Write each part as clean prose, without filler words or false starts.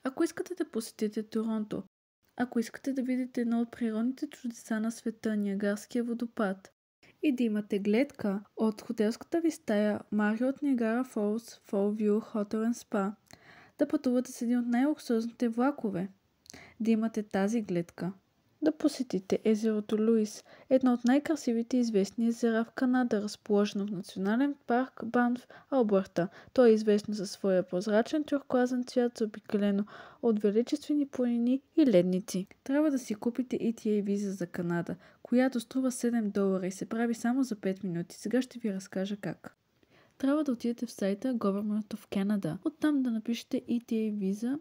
Ако искате да посетите Торонто, ако искате да видите едно от природните чудеса на света, Ниагарския водопад, и да имате гледка от хотелската ви стая Marriott Niagara Falls Fall View Hotel and Spa, да пътувате с един от най-луксозните влакове, да имате тази гледка, да посетите езерото Луис, едно от най-красивите известни езера в Канада, разположено в национален парк Банф, Албърта. То е известно със своя прозрачен тюркоазен цвят, заобиколено от величествени планини и ледници. Трябва да си купите ETA виза за Канада, която струва $7 и се прави само за 5 минути. Сега ще ви разкажа как. Трябва да отидете в сайта Government of Canada. Оттам да напишете ETA виза.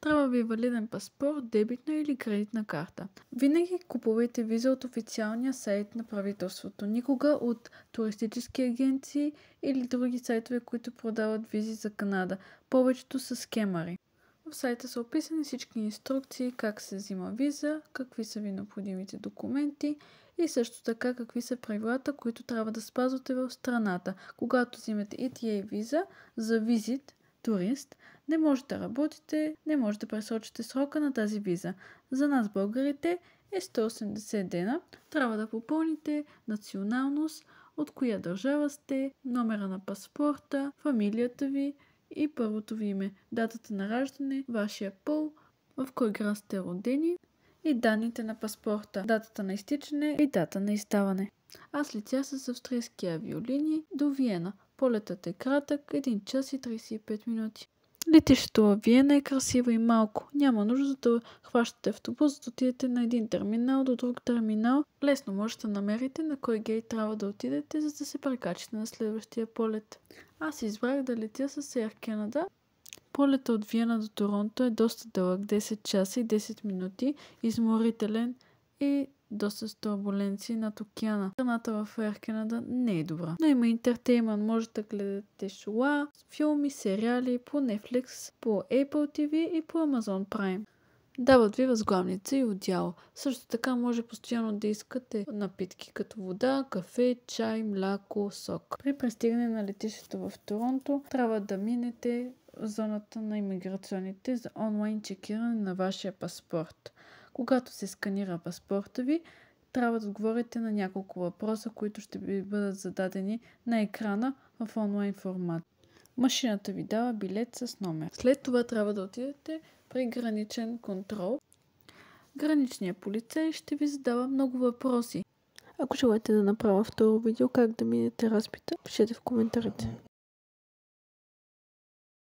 Трябва ви валиден паспорт, дебитна или кредитна карта. Винаги купувайте виза от официалния сайт на правителството, никога от туристически агенции или други сайтове, които продават визи за Канада. Повечето са скемари. В сайта са описани всички инструкции, как се взима виза, какви са ви необходимите документи и също така какви са правилата, които трябва да спазвате в страната. Когато взимате ETA виза за визит, турист, не може да работите, не може да пресрочите срока на тази виза. За нас, българите, е 180 дена. Трябва да попълните националност, от коя държава сте, номера на паспорта, фамилията ви и първото ви име, датата на раждане, вашия пол, в кой град сте родени и данните на паспорта, датата на изтичане и дата на издаване. Аз летя с австрийски авиолинии до Виена. Полетът е кратък, 1 час и 35 минути. Летището във Виена е красиво и малко. Няма нужда да хващате автобус, да отидете на един терминал до друг терминал. Лесно можете да намерите на кой гейт трябва да отидете, за да се прекачите на следващия полет. Аз избрах да летя с Air Canada. Полетът от Виена до Торонто е доста дълъг, 10 часа и 10 минути, изморителен и доста с турбуленции над океана. Страната в Air Canada не е добра. Но има интертеймент, може да гледате шоуа, филми, сериали по Netflix, по Apple TV и по Amazon Prime. Дават ви възглавница и одеяло. Също така може постоянно да искате напитки като вода, кафе, чай, мляко, сок. При пристигане на летището в Торонто трябва да минете в зоната на имиграционните за онлайн чекиране на вашия паспорт. Когато се сканира паспорта ви, трябва да отговорите на няколко въпроса, които ще ви бъдат зададени на екрана в онлайн формат. Машината ви дава билет с номер. След това трябва да отидете при граничен контрол. Граничният полицай ще ви задава много въпроси. Ако желаете да направя второ видео как да минете разпита, пишете в коментарите.